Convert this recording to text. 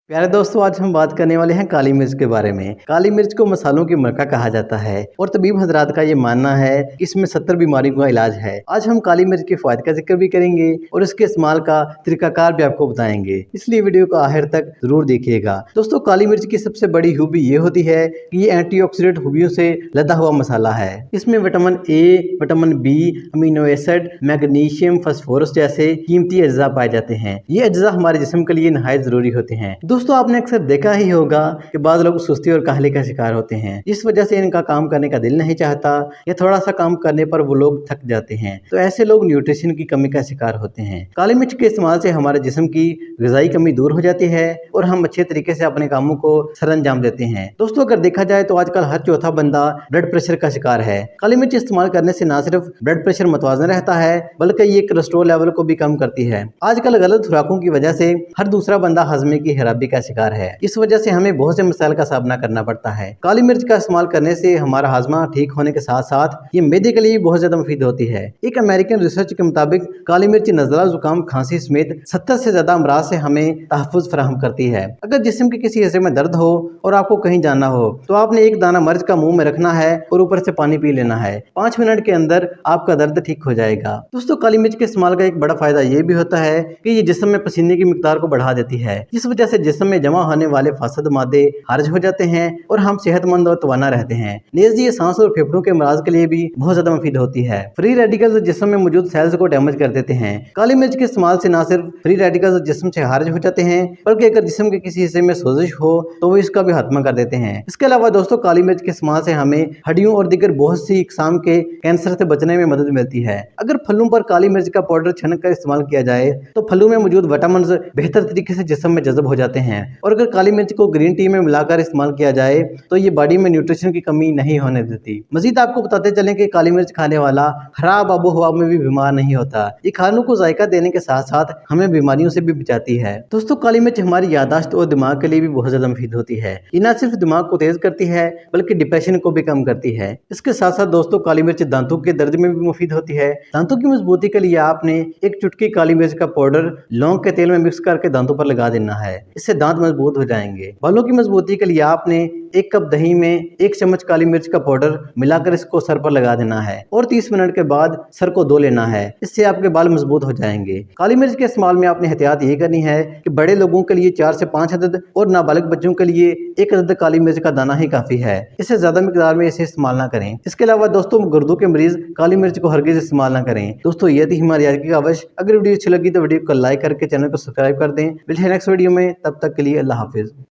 प्यारे दोस्तों, आज हम बात करने वाले हैं काली मिर्च के बारे में। काली मिर्च को मसालों की मक्का कहा जाता है और तबीब हजरात का ये मानना है कि इसमें 70 बीमारियों का इलाज है। आज हम काली मिर्च के फायदे का जिक्र भी करेंगे और इसके इस्तेमाल का तरीकाकार भी आपको बताएंगे, इसलिए वीडियो को आखिर तक जरूर देखिएगा। दोस्तों, काली मिर्च की सबसे बड़ी खूबी ये होती है कि ये एंटीऑक्सीडेंट खूबियों से लदा हुआ मसाला है। इसमें vitamin A, vitamin B, amino acid, magnesium, phosphorus जैसे कीमती अज्जा पाए जाते हैं। ये अज्जा हमारे जिस्म के लिए नहायत जरूरी होते हैं। दोस्तों, आपने अक्सर देखा ही होगा कि बाद लोग सुस्ती और काहली का शिकार होते हैं, इस वजह से इनका काम करने का दिल नहीं चाहता या थोड़ा सा काम करने पर वो लोग थक जाते हैं। तो ऐसे लोग न्यूट्रिशन की कमी का शिकार होते हैं। काली मिर्च के इस्तेमाल से हमारे जिस्म की ग़िज़ाई कमी दूर हो जाती है और हम अच्छे तरीके से अपने कामों को सरअंजाम देते हैं। दोस्तों, अगर देखा जाए तो आजकल हर चौथा बंदा ब्लड प्रेशर का शिकार है। काली मिर्च इस्तेमाल करने से न सिर्फ ब्लड प्रेशर मुतवाज़न रहता है बल्कि ये कोलेस्ट्रॉल लेवल को भी कम करती है। आजकल गलत खुराकों की वजह से हर दूसरा बंदा हजमे की खराबी का शिकार है। इस वजह से हमें बहुत से मसाइल का सामना करना पड़ता है। काली मिर्च का इस्तेमाल करने से हमारा हाजमा ठीक होने के साथ साथ ये मैदे के लिए बहुत ज्यादा मुफीद होती है। एक अमेरिकन रिसर्च के मुताबिक काली मिर्च नज़ला, जुकाम, खांसी समेत 70 से ज्यादा अमराज से हमें तहफ़्फ़ुज़ फराहम करती है। अगर जिस्म के किसी हिस्से में दर्द हो और आपको कहीं जाना हो तो आपने एक दाना मिर्च का मुंह में रखना है और ऊपर से पानी पी लेना है। 5 मिनट के अंदर आपका दर्द ठीक हो जाएगा। दोस्तों, काली मिर्च के इस्तेमाल का एक बड़ा फायदा ये भी होता है कि ये जिस्म में पसीने की मिकदार को बढ़ा देती है, जिस वजह से जिस्म में जमा होने वाले फासद मादे खारिज हो जाते हैं और हम सेहतमंद और तवाना रहते हैं। नेज़ ये सांस और फेफड़ों के अमराज के लिए भी बहुत ज्यादा मुफीद होती है। फ्री रेडिकल्स जिस्म में मौजूद सेल्स को डैमेज कर देते हैं। काली मिर्च के इस्तेमाल से न सिर्फ फ्री रेडिकल्स जिस्म से खारिज हो जाते हैं बल्कि अगर जिस्म के किसी हिस्से में सोजिश हो तो वो इसका भी खात्मा कर देते हैं। इसके अलावा दोस्तों, काली मिर्च के इस्तेमाल से हमें हड्डियों और दीगर बहुत सी इकसाम के कैंसर से बचने में मदद मिलती है। अगर फलों पर काली मिर्च का पाउडर छनक कर इस्तेमाल किया जाए तो फलों में मौजूद विटामिन बेहतर तरीके से जिस्म में जज़ब हो जाते हैं और अगर काली मिर्च को ग्रीन टी में मिलाकर इस्तेमाल किया जाए तो ये बॉडी में न्यूट्रिशन की कमी नहीं होने देती। मजीद आपको बताते चलें कि काली मिर्च खाने वाला खराब आबो हवा में भी बीमार नहीं होता। ये खानों को जायका देने के साथ साथ हमें बीमारियों से भी बचाती है। दोस्तों, काली मिर्च हमारी याददाश्त और दिमाग के लिए भी बहुत ज्यादा मुफीद होती है। ये न सिर्फ दिमाग को तेज करती है बल्कि डिप्रेशन को भी कम करती है। इसके साथ साथ दोस्तों, काली मिर्च दांतों के दर्द में भी मुफीद होती है। दांतों की मजबूती के लिए आपने एक चुटकी काली मिर्च का पाउडर लौंग के तेल में मिक्स करके दांतों पर लगा देना है। इससे दांत मजबूत हो जाएंगे। बालों की मजबूती के लिए आपने 1 कप दही में 1 चम्मच काली मिर्च का पाउडर मिलाकर इसको सर पर लगा देना है और 30 मिनट के बाद सर को धो लेना है। इससे आपके बाल मजबूत हो जाएंगे। काली मिर्च के इस्तेमाल में आपने एहतियात ये करनी है कि बड़े लोगों के लिए 4 से 5 अदद और नाबालिग बच्चों के लिए 1 अदद काली मिर्च का दाना ही काफी है। इससे ज्यादा मिकदार में इसे इस्तेमाल ना करें। इसके अलावा दोस्तों, गुर्दों के मरीज काली मिर्च को हरगिज इस्तेमाल ना करें। दोस्तों, ये थी हमारी आज की काविश। अगर वीडियो अच्छी लगी तो वीडियो को लाइक करके चैनल को सब्सक्राइब कर दें। मिलते हैं नेक्स्ट वीडियो में, तब तक के लिए अल्लाह हाफिज।